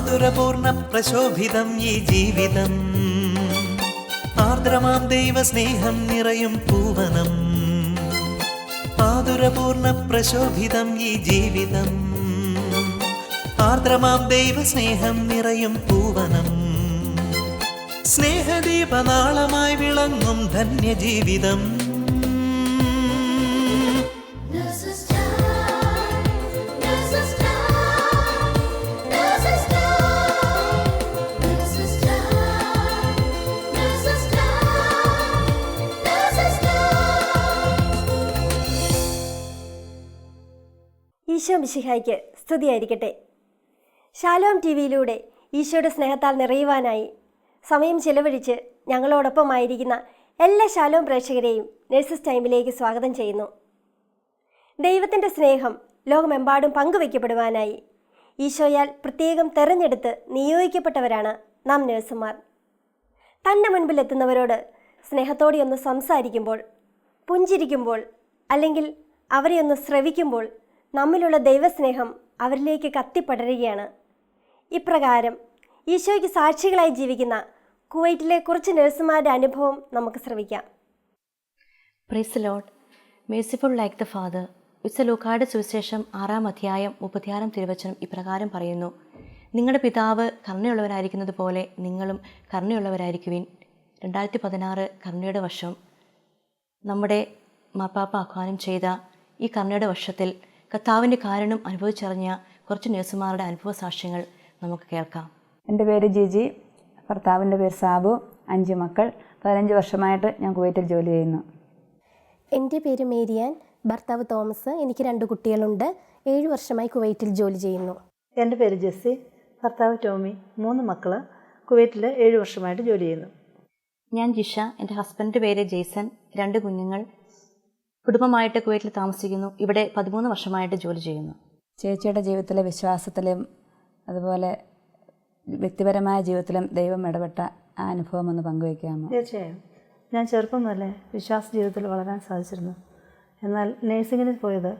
ആതുരപൂർണ്ണ പ്രശോഭിതം ഈ ജീവിതം, ആർദ്രമാം ദൈവസ്നേഹം നിറയും പൂവനം. ആതുരപൂർണ്ണ പ്രശോഭിതം ഈ ജീവിതം, ആർദ്രമാം ദൈവസ്നേഹം നിറയും പൂവനം. സ്നേഹദീപനാളമായി വിളങ്ങും ധന്യജീവിതം. ഈശോ മിശിഹായ്ക്ക് സ്തുതിയായിരിക്കട്ടെ. ഷാലോം ടി വിയിലൂടെ ഈശോയുടെ സ്നേഹത്താൽ നിറയുവാനായി സമയം ചെലവഴിച്ച് ഞങ്ങളോടൊപ്പമായിരിക്കുന്ന എല്ലാ ഷാലോം പ്രേക്ഷകരെയും നഴ്സസ് ടൈമിലേക്ക് സ്വാഗതം ചെയ്യുന്നു. ദൈവത്തിൻ്റെ സ്നേഹം ലോകമെമ്പാടും പങ്കുവയ്ക്കപ്പെടുവാനായി ഈശോയാൽ പ്രത്യേകം തെരഞ്ഞെടുത്ത് നിയോഗിക്കപ്പെട്ടവരാണ് നാം നഴ്സുമാർ. തൻ്റെ മുൻപിലെത്തുന്നവരോട് സ്നേഹത്തോടെ ഒന്ന് സംസാരിക്കുമ്പോൾ, പുഞ്ചിരിക്കുമ്പോൾ, അല്ലെങ്കിൽ അവരെ ഒന്ന് ശ്രവിക്കുമ്പോൾ നമ്മിലുള്ള ദൈവസ്നേഹം അവരിലേക്ക് കത്തിപ്പടരുകയാണ്. ഇപ്രകാരം ഈശോയ്ക്ക് സാക്ഷികളായി ജീവിക്കുന്ന കുവൈറ്റിലെ കുറച്ച് നഴ്സുമാരുടെ അനുഭവം നമുക്ക് ശ്രവിക്കാം. Praise the lord. Merciful like the father. വിശുദ്ധ ലൂക്കായുടെ സുവിശേഷം 6-ാം അധ്യായം 36-ാം തിരുവചനം ഇപ്രകാരം പറയുന്നു: നിങ്ങളുടെ പിതാവ് കരുണയുള്ളവരായിരിക്കുന്നത് പോലെ നിങ്ങളും കരുണയുള്ളവരായിരിക്കുവിൻ. 2016 കരുണയുടെ വർഷം. നമ്മുടെ മാർപ്പാപ്പ ആഹ്വാനം ചെയ്ത ഈ കരുണയുടെ വർഷത്തിൽ കർത്താവിൻ്റെ കാരണം അനുഭവിച്ചറിഞ്ഞ കുറച്ച് നഴ്സുമാരുടെ അനുഭവ സാക്ഷ്യങ്ങൾ നമുക്ക് കേൾക്കാം. എൻ്റെ പേര് ജിജി, ഭർത്താവിൻ്റെ പേര് സാബു. 5 മക്കൾ. 15 വർഷമായിട്ട് ഞാൻ കുവൈറ്റിൽ ജോലി ചെയ്യുന്നു. എൻ്റെ പേര് മേരിയാൻ, ഭർത്താവ് തോമസ്. എനിക്ക് 2 കുട്ടികളുണ്ട്. 7 വർഷമായി കുവൈറ്റിൽ ജോലി ചെയ്യുന്നു. എൻ്റെ പേര് ജെസ്സി, ഭർത്താവ് ടോമി. 3 മക്കൾ. കുവൈറ്റിൽ 7 വർഷമായിട്ട് ജോലി ചെയ്യുന്നു. ഞാൻ ജിഷ, എൻ്റെ ഹസ്ബൻഡിൻ്റെ പേര് ജെയ്സൺ. 2 കുഞ്ഞുങ്ങൾ. കുടുംബമായിട്ട് കുവൈറ്റിൽ താമസിക്കുന്നു. ഇവിടെ 13 വർഷമായിട്ട് ജോലി ചെയ്യുന്നു. ചേച്ചിയുടെ ജീവിതത്തിലെ വിശ്വാസത്തിലും അതുപോലെ വ്യക്തിപരമായ ജീവിതത്തിലും ദൈവം ഇടപെട്ട ആ അനുഭവം ഒന്ന് പങ്കുവയ്ക്കാമോ? തീർച്ചയായും. ഞാൻ ചെറുപ്പം മുതലേ വിശ്വാസ ജീവിതത്തിൽ വളരാൻ സാധിച്ചിരുന്നു. എന്നാൽ നേഴ്സിങ്ങിന് പോയത്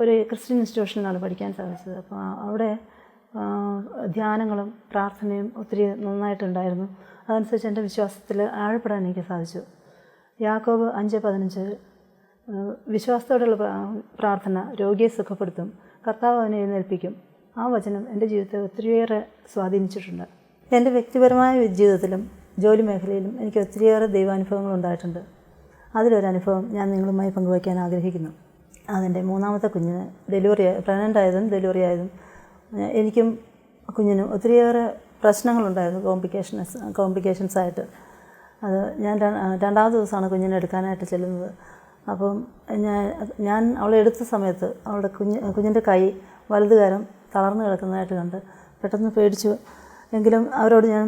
ഒരു ക്രിസ്ത്യൻ ഇൻസ്റ്റിറ്റ്യൂഷനിലാണ് പഠിക്കാൻ സാധിച്ചത്. അപ്പോൾ അവിടെ ധ്യാനങ്ങളും പ്രാർത്ഥനയും ഒത്തിരി നന്നായിട്ടുണ്ടായിരുന്നു. അതനുസരിച്ച് എൻ്റെ വിശ്വാസത്തിൽ ആഴപ്പെടാൻ എനിക്ക് സാധിച്ചു. യാക്കോബ് 5:15 വിശ്വാസത്തോടുള്ള പ്രാർത്ഥന രോഗിയെ സുഖപ്പെടുത്തും, കർത്താവ് അവനെ എഴുന്നേൽപ്പിക്കും. ആ വചനം എൻ്റെ ജീവിതത്തെ ഒത്തിരിയേറെ സ്വാധീനിച്ചിട്ടുണ്ട്. എൻ്റെ വ്യക്തിപരമായ ജീവിതത്തിലും ജോലി മേഖലയിലും എനിക്ക് ഒത്തിരിയേറെ ദൈവാനുഭവങ്ങൾ ഉണ്ടായിട്ടുണ്ട്. അതിലൊരനുഭവം ഞാൻ നിങ്ങളുമായി പങ്കുവയ്ക്കാൻ ആഗ്രഹിക്കുന്നു. അതെൻ്റെ 3ാമത്തെ കുഞ്ഞിന് പ്രഗ്നൻ്റ് ആയതും ഡെലിവറി ആയതും എനിക്കും കുഞ്ഞിനും ഒത്തിരിയേറെ പ്രശ്നങ്ങളുണ്ടായിരുന്നു, കോംപ്ലിക്കേഷൻസായിട്ട്. അത് ഞാൻ 2ാമത്തെ ദിവസമാണ് കുഞ്ഞിനെ എടുക്കാനായിട്ട് ചെല്ലുന്നത്. അപ്പം ഞാൻ അവളെ എടുത്ത സമയത്ത് അവളുടെ കുഞ്ഞിൻ്റെ കൈ വലതുകാരം തളർന്നു കിടക്കുന്നതായിട്ട് കണ്ട് പെട്ടെന്ന് പേടിച്ചു. എങ്കിലും അവരോട് ഞാൻ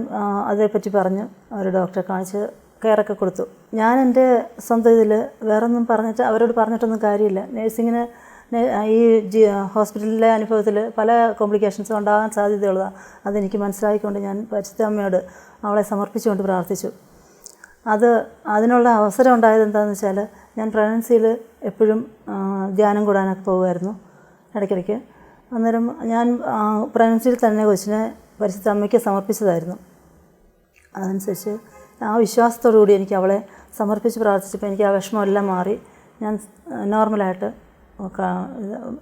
അതേപ്പറ്റി പറഞ്ഞ് അവർ ഡോക്ടറെ കാണിച്ച് കെയറൊക്കെ കൊടുത്തു. ഞാൻ എൻ്റെ സ്വന്തം ഇതിൽ വേറൊന്നും അവരോട് പറഞ്ഞിട്ടൊന്നും കാര്യമില്ല. നേഴ്സിങ്ങിന് ഈ ഹോസ്പിറ്റലിലെ അനുഭവത്തിൽ പല കോംപ്ലിക്കേഷൻസും ഉണ്ടാകാൻ സാധ്യതയുള്ളതാണ്. അതെനിക്ക് മനസ്സിലാക്കിക്കൊണ്ട് ഞാൻ പരിശുദ്ധ അമ്മയോട് അവളെ സമർപ്പിച്ചുകൊണ്ട് പ്രാർത്ഥിച്ചു. അതിനുള്ള അവസരം ഉണ്ടായത് എന്താണെന്ന് വെച്ചാൽ, ഞാൻ പ്രഗ്നൻസിയിൽ എപ്പോഴും ധ്യാനം കൂടാനൊക്കെ പോകുമായിരുന്നു ഇടയ്ക്കിടയ്ക്ക്. അന്നേരം ഞാൻ പ്രഗ്നൻസിയിൽ തന്നെ കൊച്ചിനെ പരിശുദ്ധ അമ്മയ്ക്ക് സമർപ്പിച്ചതായിരുന്നു. അതനുസരിച്ച് ആ വിശ്വാസത്തോടു കൂടി എനിക്ക് അവളെ സമർപ്പിച്ച് പ്രാർത്ഥിച്ചപ്പോൾ എനിക്ക് ആ വിഷമമെല്ലാം മാറി. ഞാൻ നോർമലായിട്ട്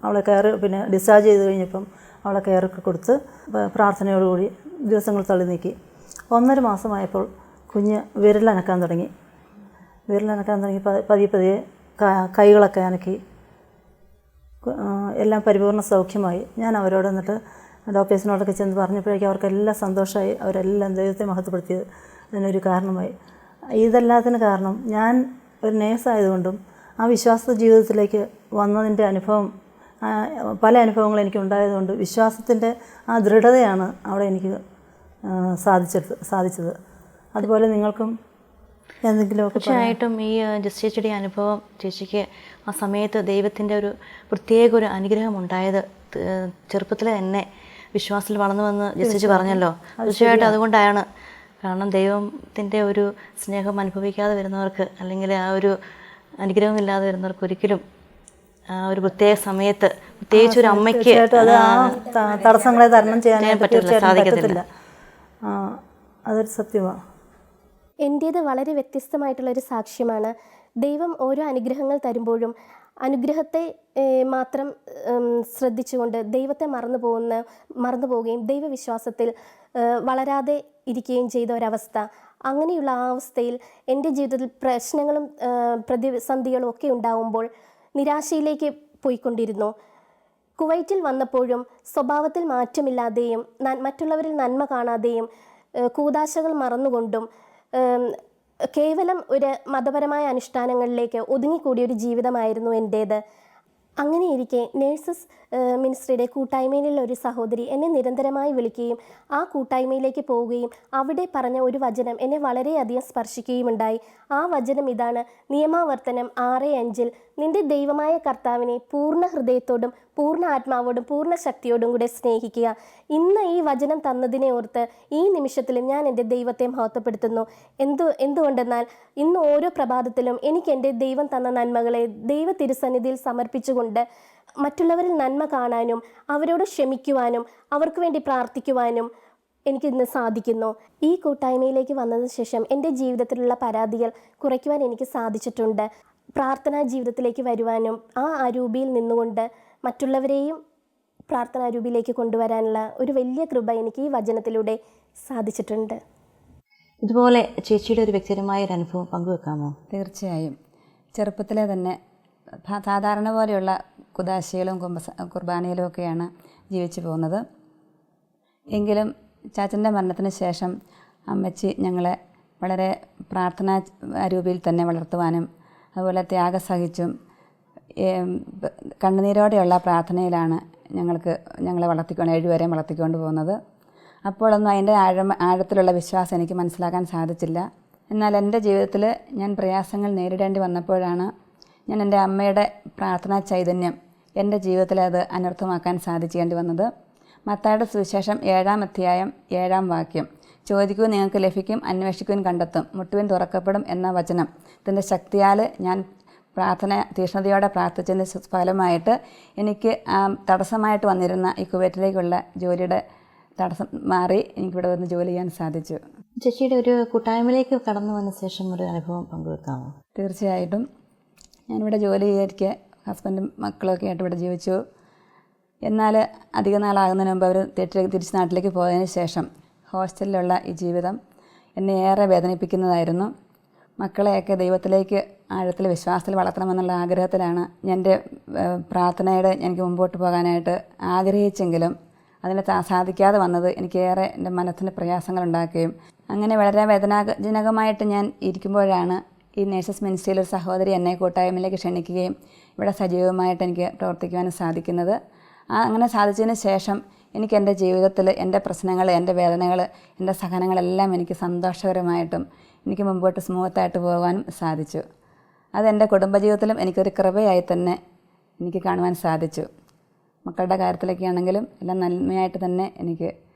അവളെ പിന്നെ ഡിസ്ചാർജ് ചെയ്ത് കഴിഞ്ഞപ്പം അവളെ കെയറൊക്കെ കൊടുത്ത് പ്രാർത്ഥനയോടുകൂടി ദിവസങ്ങൾ തള്ളി നീക്കി. 1.5 മാസമായപ്പോൾ കുഞ്ഞ് വിരലനക്കാൻ തുടങ്ങി. പതിയെ കൈകളൊക്കെ അനക്കി എല്ലാം പരിപൂർണ്ണ സൗഖ്യമായി. ഞാൻ അവരോട് എന്നിട്ട് ഡോക്ടേഴ്സിനോടൊക്കെ ചെന്ന് പറഞ്ഞപ്പോഴേക്കും അവർക്കെല്ലാം സന്തോഷമായി. അവരെല്ലാം ദൈവത്തെ മഹത്വപ്പെടുത്തിയത് അതിനൊരു കാരണമായി. ഇതെല്ലാത്തിനും കാരണം ഞാൻ ഒരു നേഴ്സായതുകൊണ്ടും ആ വിശ്വാസ ജീവിതത്തിലേക്ക് വന്നതിൻ്റെ അനുഭവം, പല അനുഭവങ്ങളും എനിക്കുണ്ടായതുകൊണ്ട് വിശ്വാസത്തിൻ്റെ ആ ദൃഢതയാണ് അവിടെ എനിക്ക് സാധിച്ചത്. അതുപോലെ നിങ്ങൾക്കും എന്തെങ്കിലുമൊക്കെ? തീർച്ചയായിട്ടും ഈ ചേച്ചിയുടെ അനുഭവം, ചേച്ചിക്ക് ആ സമയത്ത് ദൈവത്തിൻ്റെ ഒരു പ്രത്യേക ഒരു അനുഗ്രഹം ഉണ്ടായത് ചെറുപ്പത്തിൽ തന്നെ വിശ്വാസത്തിൽ വളർന്നു വന്ന് ചേച്ചി പറഞ്ഞല്ലോ. തീർച്ചയായിട്ടും അതുകൊണ്ടാണ്. കാരണം ദൈവത്തിൻ്റെ ഒരു സ്നേഹം അനുഭവിക്കാതെ വരുന്നവർക്ക്, അല്ലെങ്കിൽ ആ ഒരു അനുഗ്രഹമില്ലാതെ വരുന്നവർക്ക് ഒരിക്കലും ഒരു പ്രത്യേക സമയത്ത് പ്രത്യേകിച്ച് ഒരു അമ്മയ്ക്ക് തീർച്ചയായിട്ടും അത് തടസ്സങ്ങളെ തരണം ചെയ്യാനായിട്ട് പറ്റില്ല, തീർച്ചയായിട്ടും സാധിക്കത്തില്ല. പറ്റത്തില്ല. അതൊരു സത്യമാണ്. എൻ്റേത് വളരെ വ്യത്യസ്തമായിട്ടുള്ളൊരു സാക്ഷ്യമാണ്. ദൈവം ഓരോ അനുഗ്രഹങ്ങൾ തരുമ്പോഴും അനുഗ്രഹത്തെ മാത്രം ശ്രദ്ധിച്ചുകൊണ്ട് ദൈവത്തെ മറന്നു പോവുകയും ദൈവവിശ്വാസത്തിൽ വളരാതെ ഇരിക്കുകയും ചെയ്ത ഒരവസ്ഥ. അങ്ങനെയുള്ള ആ അവസ്ഥയിൽ എൻ്റെ ജീവിതത്തിൽ പ്രശ്നങ്ങളും പ്രതിസന്ധികളും ഒക്കെ ഉണ്ടാവുമ്പോൾ നിരാശയിലേക്ക് പോയിക്കൊണ്ടിരുന്നു. കുവൈറ്റിൽ വന്നപ്പോഴും സ്വഭാവത്തിൽ മാറ്റമില്ലാതെയും മറ്റുള്ളവരിൽ നന്മ കാണാതെയും കൂദാശകൾ മറന്നുകൊണ്ടും കേവലം ഒരു മതപരമായ അനുഷ്ഠാനങ്ങളിലേക്ക് ഒതുങ്ങിക്കൂടിയൊരു ജീവിതമായിരുന്നു എൻ്റേത്. അങ്ങനെയിരിക്കെ നേഴ്സസ് മിനിസ്ട്രിയുടെ കൂട്ടായ്മയിലുള്ള ഒരു സഹോദരി എന്നെ നിരന്തരമായി വിളിക്കുകയും ആ കൂട്ടായ്മയിലേക്ക് പോവുകയും അവിടെ പറഞ്ഞ ഒരു വചനം എന്നെ വളരെയധികം സ്പർശിക്കുകയുമുണ്ടായി. ആ വചനം ഇതാണ്: നിയമാവർത്തനം 6:5 നിന്റെ ദൈവമായ കർത്താവിനെ പൂർണ്ണ ഹൃദയത്തോടും പൂർണ്ണ ആത്മാവോടും പൂർണ്ണ ശക്തിയോടും കൂടെ സ്നേഹിക്കുക. ഇന്ന് ഈ വചനം തന്നതിനെ ഓർത്ത് ഈ നിമിഷത്തിലും ഞാൻ എൻ്റെ ദൈവത്തെ മഹത്വപ്പെടുത്തുന്നു. എന്തുകൊണ്ടെന്നാൽ ഇന്ന് ഓരോ പ്രഭാതത്തിലും എനിക്ക് എൻ്റെ ദൈവം തന്ന നന്മകളെ ദൈവ തിരുസന്നിധിയിൽ സമർപ്പിച്ചുകൊണ്ട് മറ്റുള്ളവരിൽ നന്മ കാണാനും അവരോട് ക്ഷമിക്കുവാനും അവർക്ക് വേണ്ടി പ്രാർത്ഥിക്കുവാനും എനിക്കിന്ന് സാധിക്കുന്നു. ഈ കൂട്ടായ്മയിലേക്ക് വന്നതിന് ശേഷം എൻ്റെ ജീവിതത്തിലുള്ള പരാതികൾ കുറയ്ക്കുവാൻ എനിക്ക് സാധിച്ചിട്ടുണ്ട്. പ്രാർത്ഥനാ ജീവിതത്തിലേക്ക് വരുവാനും ആ അരൂപിയിൽ നിന്നുകൊണ്ട് മറ്റുള്ളവരെയും പ്രാർത്ഥനാ രൂപയിലേക്ക് കൊണ്ടുവരാനുള്ള ഒരു വലിയ കൃപ എനിക്ക് ഈ വചനത്തിലൂടെ സാധിച്ചിട്ടുണ്ട്. ഇതുപോലെ ചേച്ചിയുടെ ഒരു വ്യക്തിപരമായ ഒരു അനുഭവം പങ്കുവെക്കാമോ? തീർച്ചയായും. ചെറുപ്പത്തിലെ തന്നെ സാധാരണ പോലെയുള്ള കുദാശയിലും കുർബാനയിലും ഒക്കെയാണ് ജീവിച്ചു പോകുന്നത്. എങ്കിലും ചാച്ചൻ്റെ മരണത്തിന് ശേഷം അമ്മച്ചി ഞങ്ങളെ വളരെ പ്രാർത്ഥനാ രൂപയിൽ തന്നെ വളർത്തുവാനും അതുപോലെ ത്യാഗം സഹിച്ചും കണ്ണുനീരോടെയുള്ള പ്രാർത്ഥനയിലാണ് ഞങ്ങളെ 7 വരെയും വളർത്തിക്കൊണ്ട് പോകുന്നത്. അപ്പോഴൊന്നും അതിൻ്റെ ആഴത്തിലുള്ള വിശ്വാസം എനിക്ക് മനസ്സിലാക്കാൻ സാധിച്ചില്ല. എന്നാൽ എൻ്റെ ജീവിതത്തിൽ ഞാൻ പ്രയാസങ്ങൾ നേരിടേണ്ടി വന്നപ്പോഴാണ് ഞാൻ എൻ്റെ അമ്മയുടെ പ്രാർത്ഥനാ ചൈതന്യം എൻ്റെ ജീവിതത്തിൽ അത് അനർത്ഥമാക്കാൻ സാധിക്കേണ്ടി വന്നത്. മത്തായിയുടെ സുവിശേഷം 7-ാം അധ്യായം 7-ാം വാക്യം: ചോദിക്കൂ നിങ്ങൾക്ക് ലഭിക്കും, അന്വേഷിക്കുവാൻ കണ്ടെത്തും, മുട്ടുവിൻ തുറക്കപ്പെടും എന്ന വചനം ഇതിൻ്റെ ശക്തിയാൽ ഞാൻ തീഷ്ണതയോടെ പ്രാർത്ഥിച്ചതിൻ്റെ ഫലമായിട്ട് എനിക്ക് തടസ്സമായിട്ട് വന്നിരുന്ന ഈ കുവൈറ്റിലേക്കുള്ള ജോലിയുടെ തടസ്സം മാറി എനിക്കിവിടെ വന്ന് ജോലി ചെയ്യാൻ സാധിച്ചു. ചേച്ചിയുടെ ഒരു കൂട്ടായ്മയിലേക്ക് കടന്നു വന്ന ശേഷം ഒരു അനുഭവം പങ്കുവെക്കാമോ? തീർച്ചയായിട്ടും. ഞാനിവിടെ ജോലി ചെയ്തിരിക്കെ ഹസ്ബൻഡും മക്കളൊക്കെ ആയിട്ട് ഇവിടെ ജീവിച്ചു. എന്നാൽ അധിക നാളാകുന്നതിന് മുമ്പ് അവർ തിരിച്ച് നാട്ടിലേക്ക് പോയതിന് ശേഷം ഹോസ്റ്റലിലുള്ള ഈ ജീവിതം എന്നെ ഏറെ വേദനിപ്പിക്കുന്നതായിരുന്നു. മക്കളെയൊക്കെ ദൈവത്തിലേക്ക് ആഴത്തിൽ വിശ്വാസത്തിൽ വളർത്തണമെന്നുള്ള ആഗ്രഹത്തിലാണ് എൻ്റെ പ്രാർത്ഥനയുടെ എനിക്ക് മുമ്പോട്ട് പോകാനായിട്ട് ആഗ്രഹിച്ചെങ്കിലും അതിന് സാധിക്കാതെ വന്നത് എനിക്കേറെ എൻ്റെ മനസ്സിന് പ്രയാസങ്ങളുണ്ടാക്കുകയും അങ്ങനെ വളരെ വേദനാജനകമായിട്ട് ഞാൻ ഇരിക്കുമ്പോഴാണ് ഈ നേഴ്സസ് മിനിസ്ട്രിയിൽ ഒരു സഹോദരി എന്നെ കൂട്ടായ്മയിലേക്ക് ക്ഷണിക്കുകയും ഇവിടെ സജീവമായിട്ട് എനിക്ക് പ്രവർത്തിക്കുവാനും സാധിക്കുന്നത്. അങ്ങനെ സാധിച്ചതിന് ശേഷം എനിക്ക് എൻ്റെ ജീവിതത്തിൽ എൻ്റെ പ്രശ്നങ്ങൾ, എൻ്റെ വേദനകൾ, എൻ്റെ സഹനങ്ങളെല്ലാം എനിക്ക് സന്തോഷകരമായിട്ടും എനിക്ക് മുമ്പോട്ട് സ്മൂത്തായിട്ട് പോകാനും സാധിച്ചു. അതെൻ്റെ കുടുംബജീവിതത്തിലും എനിക്കൊരു കൃപയായി തന്നെ എനിക്ക് കാണുവാൻ സാധിച്ചു. മക്കളുടെ കാര്യത്തിലൊക്കെ ആണെങ്കിലും എല്ലാം നന്മയായിട്ട് തന്നെ എനിക്ക്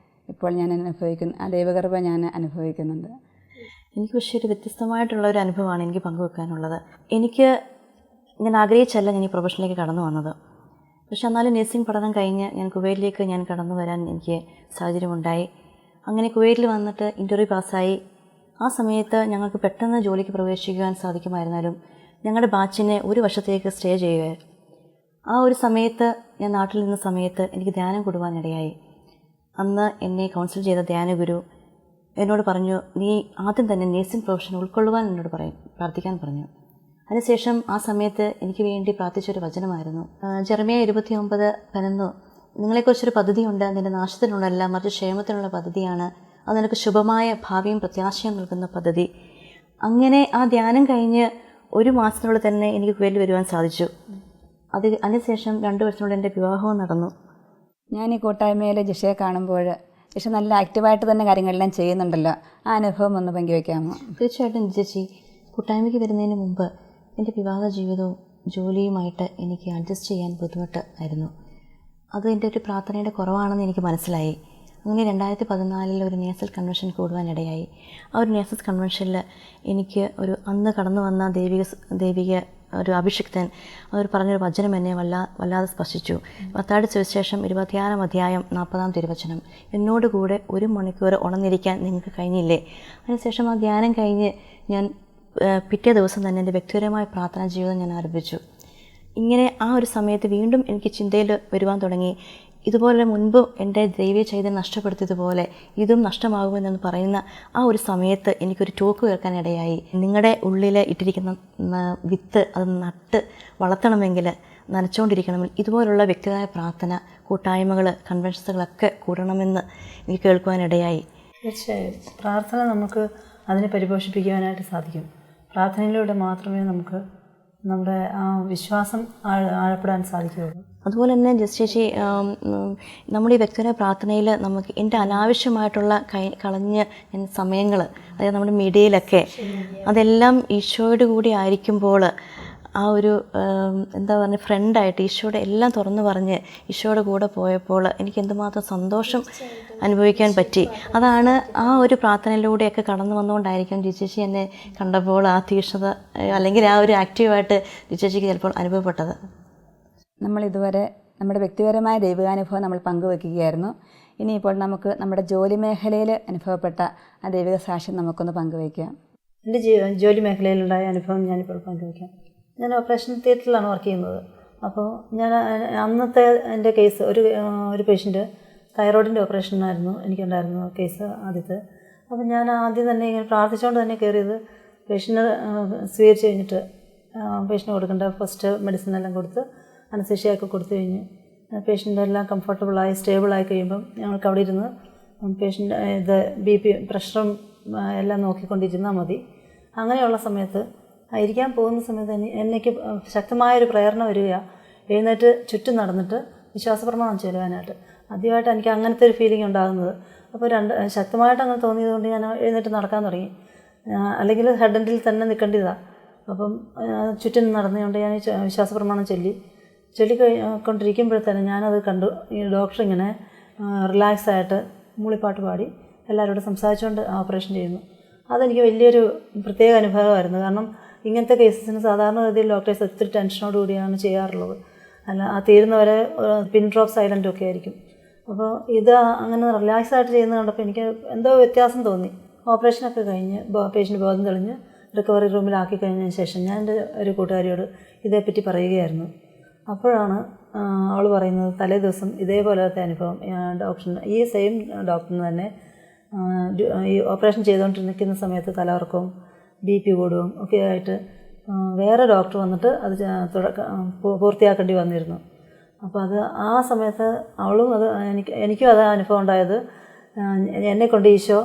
ഇപ്പോൾ ഞാൻ അനുഭവിക്കുന്നു. ആ ദൈവകൃപ ഞാൻ അനുഭവിക്കുന്നുണ്ട്. എനിക്ക് പക്ഷേ ഒരു വ്യത്യസ്തമായിട്ടുള്ള ഒരു അനുഭവമാണ് എനിക്ക് പങ്കുവെക്കാനുള്ളത്. ഞാൻ ആഗ്രഹിച്ചല്ല ഞാൻ ഈ പ്രൊഫഷനിലേക്ക് കടന്നു വന്നത്. പക്ഷെ എന്നാലും നഴ്സിംഗ് പഠനം കഴിഞ്ഞ് ഞാൻ കുവൈറ്റിലേക്ക് കടന്നു വരാൻ എനിക്ക് സാഹചര്യമുണ്ടായി. അങ്ങനെ കുവൈറ്റിൽ വന്നിട്ട് ഇൻ്റർവ്യൂ പാസ്സായി. ആ സമയത്ത് ഞങ്ങൾക്ക് പെട്ടെന്ന് ജോലിക്ക് പ്രവേശിക്കുവാൻ സാധിക്കുമായിരുന്നാലും ഞങ്ങളുടെ ബാച്ചിനെ 1 വർഷത്തേക്ക് സ്റ്റേ ചെയ്യുകയായിരുന്നു. ആ ഒരു സമയത്ത് ഞാൻ നാട്ടിൽ നിന്ന സമയത്ത് എനിക്ക് ധ്യാനം കൂടുവാനിടയായി. അന്ന് എന്നെ കൗൺസിൽ ചെയ്ത ധ്യാനഗുരു എന്നോട് പറഞ്ഞു, നീ ആദ്യം തന്നെ നേഴ്സിംഗ് പ്രൊഫഷൻ ഉൾക്കൊള്ളുവാൻ എന്നോട് പ്രാർത്ഥിക്കാൻ പറഞ്ഞു. അതിനുശേഷം ആ സമയത്ത് എനിക്ക് വേണ്ടി പ്രാർത്ഥിച്ചൊരു വചനമായിരുന്നു ജെറമ്യാ 29:11. നിങ്ങളെക്കുറിച്ചൊരു പദ്ധതിയുണ്ട്, നിൻ്റെ നാശത്തിനുള്ളതല്ല മറിച്ച് ക്ഷേമത്തിനുള്ള പദ്ധതിയാണ്, അത് നിനക്ക് ശുഭമായ ഭാവിയും പ്രത്യാശയും നൽകുന്ന പദ്ധതി. അങ്ങനെ ആ ധ്യാനം കഴിഞ്ഞ് 1 മാസത്തിനുള്ളിൽ തന്നെ എനിക്ക് കുവൈറ്റിൽ വരുവാൻ സാധിച്ചു. അതിനുശേഷം 2 വർഷത്തിനുള്ളിൽ എൻ്റെ വിവാഹവും നടന്നു. ഞാൻ ഈ കൂട്ടായ്മയിൽ ജിഷയെ കാണുമ്പോൾ ജിഷ നല്ല ആക്റ്റീവായിട്ട് തന്നെ കാര്യങ്ങളെല്ലാം ചെയ്യുന്നുണ്ടല്ലോ, ആ അനുഭവം ഒന്ന് പങ്കുവയ്ക്കാമോ? തീർച്ചയായിട്ടും ചേച്ചി. കൂട്ടായ്മയ്ക്ക് വരുന്നതിന് മുമ്പ് എൻ്റെ വിവാഹ ജീവിതവും ജോലിയുമായിട്ട് എനിക്ക് അഡ്ജസ്റ്റ് ചെയ്യാൻ ബുദ്ധിമുട്ട് ആയിരുന്നു. അത് എൻ്റെ ഒരു പ്രാർത്ഥനയുടെ കുറവാണെന്ന് എനിക്ക് മനസ്സിലായി. അങ്ങനെ 2014 ഒരു നേഴ്സസ് കൺവെൻഷൻ കൂടുവാനിടയായി. ആ ഒരു നേഴ്സസ് കൺവെൻഷനിൽ എനിക്ക് അന്ന് കടന്നു വന്ന ദൈവിക ഒരു അഭിഷിക്തൻ അവർ പറഞ്ഞൊരു വചനം എന്നെ വല്ലാതെ സ്പർശിച്ചു. മത്തായിയുടെ സുവിശേഷം 26-ാം അധ്യായം 40-ാം തിരുവചനം, എന്നോടുകൂടെ 1 മണിക്കൂർ ഉണർന്നിരിക്കാൻ നിങ്ങൾക്ക് കഴിഞ്ഞില്ലേ? അതിനുശേഷം ആ ധ്യാനം കഴിഞ്ഞ് ഞാൻ പിറ്റേ ദിവസം തന്നെ എൻ്റെ വ്യക്തിപരമായ പ്രാർത്ഥനാ ജീവിതം ഞാൻ ആരംഭിച്ചു. ഇങ്ങനെ ആ ഒരു സമയത്ത് വീണ്ടും എനിക്ക് ചിന്തയിൽ വരുവാൻ തുടങ്ങി, ഇതുപോലെ മുൻപ് എൻ്റെ ദൈവീയ ചൈതന്യം നഷ്ടപ്പെടുത്തിയതുപോലെ ഇതും നഷ്ടമാകുമെന്ന് പറയുന്ന ആ ഒരു സമയത്ത് എനിക്കൊരു ടോക്ക് കേൾക്കാനിടയായി. നിങ്ങളുടെ ഉള്ളിൽ ഇട്ടിരിക്കുന്ന വിത്ത് അത് നട്ട് വളർത്തണമെങ്കിൽ, നനച്ചുകൊണ്ടിരിക്കണമെങ്കിൽ ഇതുപോലുള്ള വ്യക്തിഗതമായ പ്രാർത്ഥന കൂട്ടായ്മകൾ, കൺവെൻഷനുകളൊക്കെ കൂടണമെന്ന് എനിക്ക് കേൾക്കുവാനിടയായി. തീർച്ചയായും പ്രാർത്ഥന നമുക്ക് അതിനെ പരിപോഷിപ്പിക്കുവാനായിട്ട് സാധിക്കും. പ്രാർത്ഥനയിലൂടെ മാത്രമേ നമുക്ക് നമ്മുടെ ആ വിശ്വാസം ആഴപ്പെടാൻ സാധിക്കുകയുള്ളൂ. അതുപോലെ തന്നെ ജസ്റ്റ് നമ്മുടെ ഈ വ്യക്തിപരമായ പ്രാർത്ഥനയിൽ നമുക്ക് എൻ്റെ അനാവശ്യമായിട്ടുള്ള കളഞ്ഞ സമയങ്ങൾ, അതായത് നമ്മുടെ മീഡിയയിലൊക്കെ അതെല്ലാം ഈശോയോട് കൂടി ആയിരിക്കുമ്പോൾ ആ ഒരു എന്താ പറയുക, ഫ്രണ്ടായിട്ട് ഈശോയുടെ എല്ലാം തുറന്നു പറഞ്ഞ് ഈശോയുടെ കൂടെ പോയപ്പോൾ എനിക്ക് എന്തുമാത്രം സന്തോഷം അനുഭവിക്കാൻ പറ്റി. അതാണ് ആ ഒരു പ്രാർത്ഥനയിലൂടെയൊക്കെ കടന്നു വന്നുകൊണ്ടായിരിക്കും ജിച്ചേച്ചി എന്നെ കണ്ടപ്പോൾ ആ തീക്ഷ്ണത അല്ലെങ്കിൽ ആ ഒരു ആക്റ്റീവായിട്ട് ജിച്ചേച്ചിക്ക് ചിലപ്പോൾ അനുഭവപ്പെട്ടത്. നമ്മളിതുവരെ നമ്മുടെ വ്യക്തിപരമായ ദൈവികാനുഭവം നമ്മൾ പങ്കുവയ്ക്കുകയായിരുന്നു. ഇനിയിപ്പോൾ നമുക്ക് നമ്മുടെ ജോലി മേഖലയിൽ അനുഭവപ്പെട്ട ആ ദൈവിക സാക്ഷ്യം നമുക്കൊന്ന് പങ്കുവയ്ക്കാം. എൻ്റെ ജോലി മേഖലയിലുണ്ടായ അനുഭവം ഞാനിപ്പോൾ പങ്കുവയ്ക്കാം. ഞാൻ ഓപ്പറേഷൻ തിയേറ്ററിലാണ് വർക്ക് ചെയ്യുന്നത്. അപ്പോൾ ഞാൻ അന്നത്തെ എൻ്റെ കേസ് ഒരു പേഷ്യൻ്റ് തൈറോയിഡിൻ്റെ ഓപ്പറേഷനായിരുന്നു എനിക്കുണ്ടായിരുന്ന കേസ് ആദ്യത്തെ. അപ്പോൾ ഞാൻ ആദ്യം തന്നെ ഇങ്ങനെ പ്രാർത്ഥിച്ചുകൊണ്ട് തന്നെ കയറിയത്. പേഷ്യൻ്റ് സ്വീകരിച്ച് കഴിഞ്ഞിട്ട് പേഷ്യൻ്റ് കൊടുക്കേണ്ട ഫസ്റ്റ് മെഡിസിൻ എല്ലാം കൊടുത്ത് അനസ്തേഷ്യ കൊടുത്തു കഴിഞ്ഞ് പേഷ്യൻ്റ് എല്ലാം കംഫർട്ടബിളായി സ്റ്റേബിളായി കഴിയുമ്പം ഞങ്ങൾക്ക് അവിടെ ഇരുന്ന് പേഷ്യൻ്റ് BP പ്രഷറും എല്ലാം നോക്കിക്കൊണ്ടിരുന്നാൽ മതി. അങ്ങനെയുള്ള സമയത്ത് ഇരിക്കാൻ പോകുന്ന സമയത്ത് എനിക്ക് ശക്തമായൊരു പ്രേരണ വരിക, എഴുന്നേറ്റ് ചുറ്റും നടന്നിട്ട് വിശ്വാസപ്രമാണം ചൊല്ലുവാനായിട്ട്. ആദ്യമായിട്ട് എനിക്ക് അങ്ങനത്തെ ഒരു ഫീലിംഗ് ഉണ്ടാകുന്നത്. അപ്പോൾ ശക്തമായിട്ട് അങ്ങനെ തോന്നിയതുകൊണ്ട് ഞാൻ എഴുന്നേറ്റ് നടക്കാൻ തുടങ്ങി. അല്ലെങ്കിൽ ഹെഡ് എൻഡിൽ തന്നെ നിൽക്കേണ്ടതാണ്. അപ്പം ചുറ്റും നടന്നുകൊണ്ട് ഞാൻ വിശ്വാസപ്രമാണം ചൊല്ലിക്കൊണ്ടിരിക്കുമ്പോഴത്തേനും ഞാനത് കണ്ടു. ഈ ഡോക്ടർ ഇങ്ങനെ റിലാക്സായിട്ട് മൂളിപ്പാട്ട് പാടി എല്ലാവരോടും സംസാരിച്ചുകൊണ്ട് ഓപ്പറേഷൻ ചെയ്യുന്നു. അതെനിക്ക് വലിയൊരു പ്രത്യേക അനുഭവമായിരുന്നു. കാരണം ഇങ്ങനത്തെ കേസസിന് സാധാരണഗതിയിൽ ഡോക്ടേഴ്സ് ഒത്തിരി ടെൻഷനോട് കൂടിയാണ് ചെയ്യാറുള്ളത്. അല്ല, ആ തീരുന്നവരെ പിൻ ഡ്രോപ്പ് സൈലൻ്റ് ഒക്കെ ആയിരിക്കും. അപ്പോൾ ഇത് അങ്ങനെ റിലാക്സായിട്ട് ചെയ്യുന്നത് കണ്ടപ്പോൾ എനിക്ക് എന്തോ വ്യത്യാസം തോന്നി. ഓപ്പറേഷനൊക്കെ കഴിഞ്ഞ് പേഷ്യൻ്റ് ബോധം തെളിഞ്ഞ് റിക്കവറി റൂമിലാക്കി കഴിഞ്ഞതിന് ശേഷം ഞാൻ എൻ്റെ ഒരു കൂട്ടുകാരിയോട് ഇതേപ്പറ്റി പറയുകയായിരുന്നു. അപ്പോഴാണ് അവൾ പറയുന്നത്, തലേ ദിവസം ഇതേപോലത്തെ അനുഭവം ഈ സെയിം ഡോക്ടറിന് തന്നെ ഈ ഓപ്പറേഷൻ ചെയ്തുകൊണ്ടിരിക്കുന്ന സമയത്ത് തലകറക്കവും BP കൂടുകയും ഒക്കെ ആയിട്ട് വേറെ ഡോക്ടർ വന്നിട്ട് അത് പൂർത്തിയാക്കേണ്ടി വന്നിരുന്നു. അപ്പോൾ അത് ആ സമയത്ത് അവളും എനിക്കും അത് അനുഭവം ഉണ്ടായത്. എന്നെക്കൊണ്ട് ഈശോ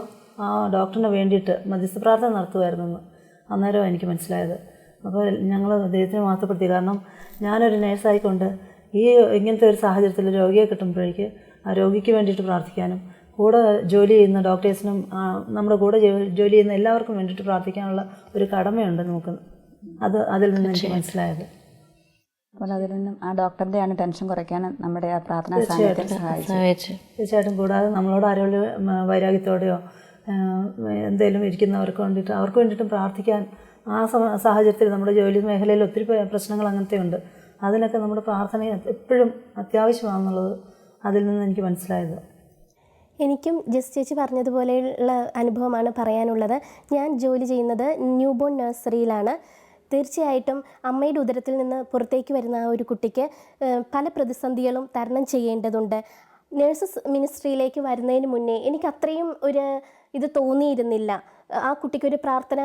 ആ ഡോക്ടറിന് വേണ്ടിയിട്ട് മധ്യസ്ഥ പ്രാർത്ഥന നടത്തുമായിരുന്നു അന്നേരം എനിക്ക് മനസ്സിലായത്. അപ്പോൾ ഞങ്ങൾ ദൈവത്തിനെ മഹത്വപ്പെടുത്തി. കാരണം ഞാനൊരു നേഴ്സായിക്കൊണ്ട് ഇങ്ങനത്തെ ഒരു സാഹചര്യത്തിൽ രോഗിയെ കിട്ടുമ്പോഴേക്ക് ആ രോഗിക്ക് വേണ്ടിയിട്ട് പ്രാർത്ഥിക്കാനും കൂടെ ജോലി ചെയ്യുന്ന ഡോക്ടേഴ്സിനും നമ്മുടെ കൂടെ ജോലി ചെയ്യുന്ന എല്ലാവർക്കും വേണ്ടിയിട്ട് പ്രാർത്ഥിക്കാനുള്ള ഒരു കടമയുണ്ട് നമുക്ക്. അതിൽ നിന്ന് എനിക്ക് മനസ്സിലായത്. അപ്പോൾ അതിൽ നിന്നും ആ ഡോക്ടറിൻ്റെയാണ് ടെൻഷൻ കുറയ്ക്കാൻ നമ്മുടെ ആ പ്രാർത്ഥനാ സാന്നിധ്യം സഹായിച്ചു. തീർച്ചയായിട്ടും. കൂടാതെ നമ്മളോട് ആരെങ്കിലും വൈരാഗ്യത്തോടെയോ എന്തെങ്കിലും ഇരിക്കുന്നവർക്ക് വേണ്ടിയിട്ടും പ്രാർത്ഥിക്കാൻ ആ സാഹചര്യത്തിൽ നമ്മുടെ ജോലി മേഖലയിൽ ഒത്തിരി പ്രശ്നങ്ങൾ അങ്ങനത്തെ ഉണ്ട്. അതിനൊക്കെ നമ്മുടെ പ്രാർത്ഥന എപ്പോഴും അത്യാവശ്യമാണെന്നുള്ളത് അതിൽ നിന്ന് എനിക്ക് മനസ്സിലായത്. എനിക്കും ജസ്റ്റ് ചേച്ചി പറഞ്ഞതുപോലെയുള്ള അനുഭവമാണ് പറയാനുള്ളത്. ഞാൻ ജോലി ചെയ്യുന്നത് ന്യൂബോൺ നഴ്സറിയിലാണ്. തീർച്ചയായിട്ടും അമ്മയുടെ ഉദരത്തിൽ നിന്ന് പുറത്തേക്ക് വരുന്ന ആ ഒരു കുട്ടിക്ക് പല പ്രതിസന്ധികളും തരണം ചെയ്യേണ്ടതുണ്ട്. നഴ്സസ് മിനിസ്ട്രിയിലേക്ക് വരുന്നതിന് മുന്നേ എനിക്ക് അത്രയും ഒരു ഇത് തോന്നിയിരുന്നില്ല. ആ കുട്ടിക്കൊരു പ്രാർത്ഥന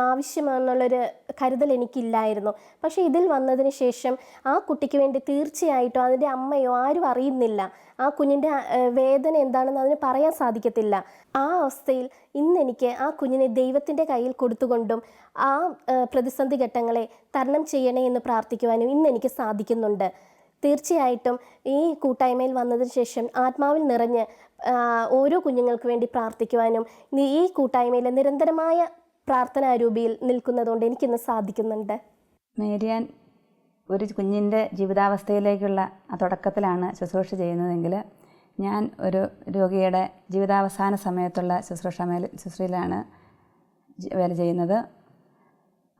ആവശ്യമാണെന്നുള്ളൊരു കരുതൽ എനിക്കില്ലായിരുന്നു. പക്ഷേ ഇതിൽ വന്നതിന് ശേഷം ആ കുട്ടിക്ക് വേണ്ടി തീർച്ചയായിട്ടും അതിൻ്റെ അമ്മയോ ആരും അറിയുന്നില്ല. ആ കുഞ്ഞിൻ്റെ വേദന എന്താണെന്ന് അതിന് പറയാൻ സാധിക്കത്തില്ല. ആ അവസ്ഥയിൽ ഇന്നെനിക്ക് ആ കുഞ്ഞിനെ ദൈവത്തിൻ്റെ കയ്യിൽ കൊടുത്തുകൊണ്ടും ആ പ്രതിസന്ധി ഘട്ടങ്ങളെ തരണം ചെയ്യണേ എന്ന് പ്രാർത്ഥിക്കുവാനും ഇന്നെനിക്ക് സാധിക്കുന്നുണ്ട്. തീർച്ചയായിട്ടും ഈ കൂട്ടായ്മയിൽ വന്നതിന് ശേഷം ആത്മാവിൽ നിറഞ്ഞ് ഓരോ കുഞ്ഞുങ്ങൾക്ക് വേണ്ടി പ്രാർത്ഥിക്കുവാനും ഈ കൂട്ടായ്മയിലെ നിരന്തരമായ പ്രാർത്ഥനാരൂപിയിൽ നിൽക്കുന്നതുകൊണ്ട് എനിക്കിന്ന് സാധിക്കുന്നുണ്ട്. മേരിയാൻ ഒരു കുഞ്ഞിൻ്റെ ജീവിതാവസ്ഥയിലേക്കുള്ള ആ തുടക്കത്തിലാണ് ശുശ്രൂഷ ചെയ്യുന്നതെങ്കിൽ ഞാൻ ഒരു രോഗിയുടെ ജീവിതാവസാന സമയത്തുള്ള ശുശ്രൂഷയിലാണ് വേല ചെയ്യുന്നത്.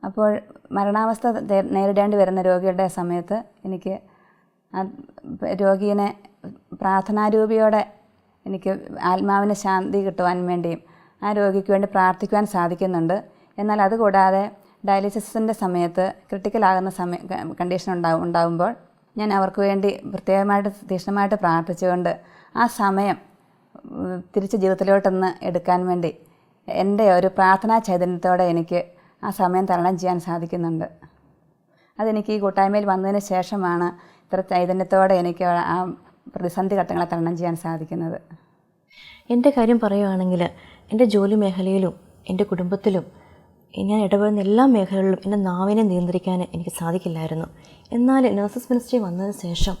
അപ്പോൾ മരണാവസ്ഥ നേരിടേണ്ടി വരുന്ന രോഗിയുടെ സമയത്ത് എനിക്ക് ആ രോഗീനെ പ്രാർത്ഥനാരൂപിയോടെ എനിക്ക് ആത്മാവിന് ശാന്തി കിട്ടുവാൻ വേണ്ടിയും ആ രോഗിക്ക് വേണ്ടി പ്രാർത്ഥിക്കുവാൻ സാധിക്കുന്നുണ്ട്. എന്നാൽ അതുകൂടാതെ ഡയാലിസിസിൻ്റെ സമയത്ത് ക്രിട്ടിക്കലാകുന്ന കണ്ടീഷൻ ഉണ്ടാകുമ്പോൾ ഞാൻ അവർക്ക് വേണ്ടി പ്രത്യേകമായിട്ട് തീക്ഷ്ണമായിട്ട് പ്രാർത്ഥിച്ചുകൊണ്ട് ആ സമയം തിരിച്ച് ജീവിതത്തിലോട്ടൊന്ന് എടുക്കാൻ വേണ്ടി എൻ്റെ ഒരു പ്രാർത്ഥനാ ചൈതന്യത്തോടെ എനിക്ക് ആ സമയം തരണം ചെയ്യാൻ സാധിക്കുന്നുണ്ട്. അതെനിക്ക് ഈ കൂട്ടായ്മയിൽ വന്നതിന് ശേഷമാണ് ഇത്ര ചൈതന്യത്തോടെ എനിക്ക് ആ പ്രതിസന്ധി ഘട്ടങ്ങളെ തരണം ചെയ്യാൻ സാധിക്കുന്നത്. എൻ്റെ കാര്യം പറയുകയാണെങ്കിൽ എൻ്റെ ജോലി മേഖലയിലും എൻ്റെ കുടുംബത്തിലും ഞാൻ ഇടപെടുന്ന എല്ലാ മേഖലകളിലും എൻ്റെ നാവിനെ നിയന്ത്രിക്കാൻ എനിക്ക് സാധിക്കില്ലായിരുന്നു. എന്നാൽ നഴ്സസ് മിനിസ്ട്രി വന്നതിന് ശേഷം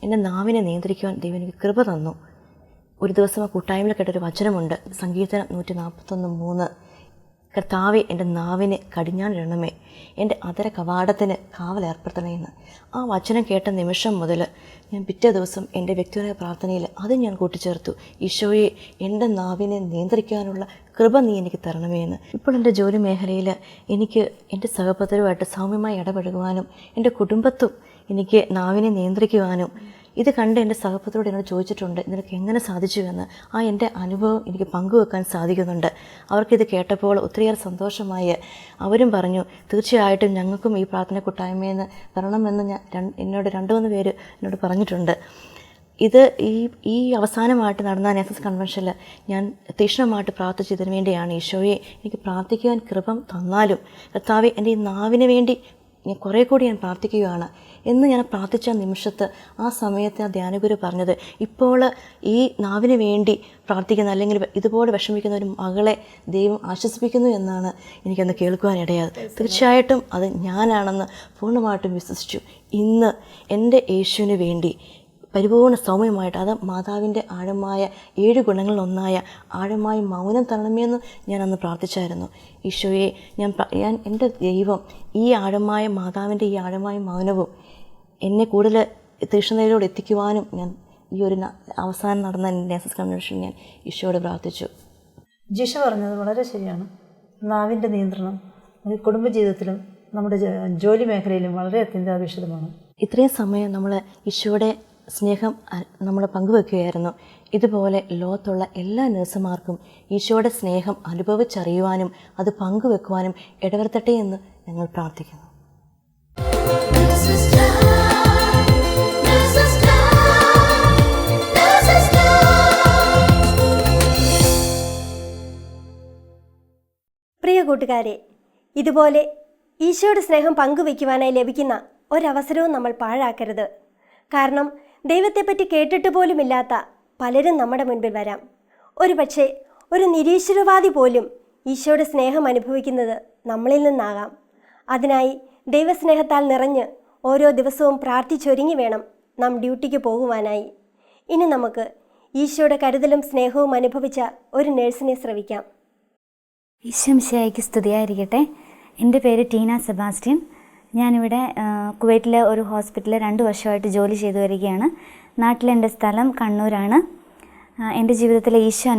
എൻ്റെ നാവിനെ നിയന്ത്രിക്കുവാൻ ദൈവം എനിക്ക് കൃപ തന്നു. ഒരു ദിവസം ആ കൂട്ടായ്മയിൽ കേട്ടൊരു വചനമുണ്ട്, സങ്കീർത്തനം 141:3. കർത്താവെ എൻ്റെ നാവിനെ കടിഞ്ഞാണിടണമേ, എൻ്റെ അതര കവാടത്തിന് കാവലേർപ്പെടുത്തണമെന്ന്. ആ വചനം കേട്ട നിമിഷം മുതൽ ഞാൻ പിറ്റേ ദിവസം എൻ്റെ വ്യക്തിപരമായ പ്രാർത്ഥനയിൽ അത് ഞാൻ കൂട്ടിച്ചേർത്തു. ഈശോയെ, എൻ്റെ നാവിനെ നിയന്ത്രിക്കാനുള്ള കൃപ നീ എനിക്ക് തരണമേ എന്ന്. ഇപ്പോൾ എൻ്റെ ജോലി മേഖലയിൽ എനിക്ക് എൻ്റെ സഹപ്രവർത്തകരുമായിട്ട് സൗമ്യമായി ഇടപഴകുവാനും എൻ്റെ കുടുംബത്തും എനിക്ക് നാവിനെ നിയന്ത്രിക്കുവാനും ഇത് കണ്ട് എൻ്റെ സഹപ്രവർത്തകരോട് എന്നോട് ചോദിച്ചിട്ടുണ്ട്, നിനക്ക് എങ്ങനെ സാധിച്ചു എന്ന്. ആ എൻ്റെ അനുഭവം എനിക്ക് പങ്കുവെക്കാൻ സാധിക്കുന്നുണ്ട്. അവർക്കിത് കേട്ടപ്പോൾ ഒത്തിരിയേറെ സന്തോഷമായി. അവരും പറഞ്ഞു, തീർച്ചയായിട്ടും ഞങ്ങൾക്കും ഈ പ്രാർത്ഥന കൂട്ടായ്മയിൽ നിന്ന് വരണമെന്ന് എന്നോട് 2-3 പേര് എന്നോട് പറഞ്ഞിട്ടുണ്ട്. ഇത് ഈ അവസാനമായിട്ട് നടന്ന നഴ്സസ് കൺവെൻഷനിൽ ഞാൻ തീക്ഷ്ണമായിട്ട് പ്രാർത്ഥിച്ചതിന് വേണ്ടിയാണ്. ഈശോയെ, എനിക്ക് പ്രാർത്ഥിക്കുവാൻ കൃപം തന്നാലും കർത്താവേ, എൻ്റെ ഈ നാവിന് വേണ്ടി ഞാൻ കുറേ കൂടി ഞാൻ പ്രാർത്ഥിക്കുകയാണ് എന്ന് ഞാൻ പ്രാർത്ഥിച്ച നിമിഷത്ത് ആ സമയത്ത് ആ ധ്യാനഗുരു പറഞ്ഞത്, ഇപ്പോൾ ഈ നാവിന് വേണ്ടി പ്രാർത്ഥിക്കുന്ന അല്ലെങ്കിൽ ഇതുപോലെ വിഷമിക്കുന്ന ഒരു മകളെ ദൈവം ആശ്വസിപ്പിക്കുന്നു എന്നാണ് എനിക്കന്ന് കേൾക്കുവാനിടയായത്. തീർച്ചയായിട്ടും അത് ഞാനാണെന്ന് പൂർണ്ണമായിട്ടും വിശ്വസിച്ചു. ഇന്ന് എൻ്റെ യേശുവിന് വേണ്ടി പരിപൂർണ്ണ സൗമ്യമായിട്ട്, അത് മാതാവിൻ്റെ ആഴമായ 7 ഗുണങ്ങളിലൊന്നായ ആഴമായ മൗനം തരണമെന്ന് ഞാൻ അന്ന് പ്രാർത്ഥിച്ചായിരുന്നു. ഈശോയെ, ഞാൻ എൻ്റെ ദൈവം ഈ ആഴമായ മാതാവിൻ്റെ ഈ ആഴമായ മൗനവും എന്നെ കൂടുതൽ തീക്ഷ്ണതയിലൂടെ എത്തിക്കുവാനും ഞാൻ ഈ ഒരു അവസാനം നടന്ന നഴ്സസ് കൺവെൻഷൻ ഞാൻ ഈശോയോട് പ്രാർത്ഥിച്ചു. ജിഷ പറഞ്ഞത് വളരെ ശരിയാണ്. നാവിൻ്റെ നിയന്ത്രണം കുടുംബജീവിതത്തിലും നമ്മുടെ ജോലി മേഖലയിലും വളരെ അത്യന്താപേക്ഷിതമാണ്. ഇത്രയും സമയം നമ്മൾ ഈശോയുടെ സ്നേഹം നമ്മൾ പങ്കുവെക്കുകയായിരുന്നു. ഇതുപോലെ ലോകത്തുള്ള എല്ലാ നഴ്സുമാർക്കും ഈശോയുടെ സ്നേഹം അനുഭവിച്ചറിയുവാനും അത് പങ്കുവെക്കുവാനും ഇടവരുത്തട്ടെ എന്ന് ഞങ്ങൾ പ്രാർത്ഥിക്കുന്നു. പ്രിയ കൂട്ടുകാരെ, ഇതുപോലെ ഈശോയുടെ സ്നേഹം പങ്കുവയ്ക്കുവാനായി ലഭിക്കുന്ന ഒരവസരവും നമ്മൾ പാഴാക്കരുത്. കാരണം ദൈവത്തെപ്പറ്റി കേട്ടിട്ട് പോലുമില്ലാത്ത പലരും നമ്മുടെ മുൻപിൽ വരാം. ഒരുപക്ഷെ ഒരു നിരീശ്വരവാദി പോലും ഈശോയുടെ സ്നേഹം അനുഭവിക്കുന്നത് നമ്മളിൽ നിന്നാകാം. അതിനായി ദൈവസ്നേഹത്താൽ നിറഞ്ഞ് ഓരോ ദിവസവും പ്രാർത്ഥിച്ചൊരുങ്ങി വേണം നാം ഡ്യൂട്ടിക്ക് പോകുവാനായി. ഇനി നമുക്ക് ഈശോയുടെ കരുതലും സ്നേഹവും അനുഭവിച്ച ഒരു നഴ്സിനെ ശ്രവിക്കാം. ഈശോ മിശിഹായ്ക്ക് സ്തുതിയായിരിക്കട്ടെ. എൻ്റെ പേര് ടീന സെബാസ്റ്റ്യൻ. ഞാനിവിടെ കുവൈറ്റിലെ ഒരു ഹോസ്പിറ്റലിൽ 2 വർഷമായിട്ട് ജോലി ചെയ്തു വരികയാണ്. നാട്ടിലെൻ്റെ സ്ഥലം കണ്ണൂരാണ്. എൻ്റെ ജീവിതത്തിലെ ഈശോ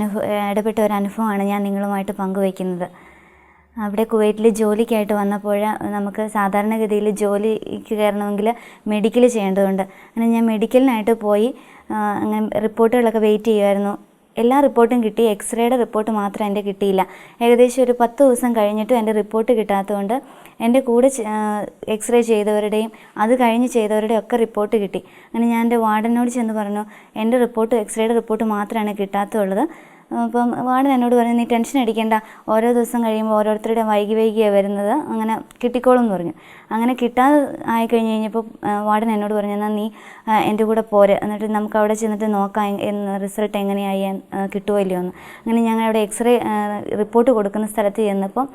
ഇടപെട്ട ഒരു അനുഭവമാണ് ഞാൻ നിങ്ങളുമായിട്ട് പങ്കുവയ്ക്കുന്നത്. അവിടെ കുവൈറ്റിൽ ജോലിക്കായിട്ട് വന്നപ്പോൾ നമുക്ക് സാധാരണഗതിയിൽ ജോലിക്ക് കയറണമെങ്കിൽ മെഡിക്കൽ ചെയ്യേണ്ടതുണ്ട്. അങ്ങനെ ഞാൻ മെഡിക്കലിനായിട്ട് പോയി അങ്ങനെ റിപ്പോർട്ടുകളൊക്കെ വെയിറ്റ് ചെയ്യുമായിരുന്നു. എല്ലാ റിപ്പോർട്ടും കിട്ടി, എക്സ്റേയുടെ റിപ്പോർട്ട് മാത്രം എൻ്റെ കിട്ടിയില്ല. ഏകദേശം ഒരു 10 ദിവസം കഴിഞ്ഞിട്ടും എൻ്റെ റിപ്പോർട്ട് കിട്ടാത്തതുകൊണ്ട് എൻ്റെ കൂടെ എക്സ്റേ ചെയ്തവരുടെയും അത് കഴിഞ്ഞ് ചെയ്തവരുടെയും ഒക്കെ റിപ്പോർട്ട് കിട്ടി. അങ്ങനെ ഞാൻ എൻ്റെ വാർഡനോട് ചെന്ന് പറഞ്ഞു, എൻ്റെ റിപ്പോർട്ട് എക്സ്റേയുടെ റിപ്പോർട്ട് മാത്രമാണ് കിട്ടാത്തുള്ളത്. അപ്പം വാർഡൻ എന്നോട് പറഞ്ഞു, നീ ടെൻഷൻ അടിക്കേണ്ട, ഓരോ ദിവസം കഴിയുമ്പോൾ ഓരോരുത്തരുടെ വൈകിയാണ് വരുന്നത്, അങ്ങനെ കിട്ടിക്കോളും എന്ന് പറഞ്ഞു. അങ്ങനെ കിട്ടാതെ ആയിക്കഴിഞ്ഞപ്പോൾ വാർഡൻ എന്നോട് പറഞ്ഞു, എന്നാൽ നീ എൻ്റെ കൂടെ പോരെ, എന്നിട്ട് നമുക്ക് അവിടെ ചെന്നിട്ട് നോക്കാം റിസൾട്ട് എങ്ങനെയായി കിട്ടുമോ ഇല്ലയോ എന്ന്. അങ്ങനെ ഞങ്ങൾ അവിടെ എക്സ്റേ റിപ്പോർട്ട് കൊടുക്കുന്ന സ്ഥലത്ത് ചെന്നപ്പോൾ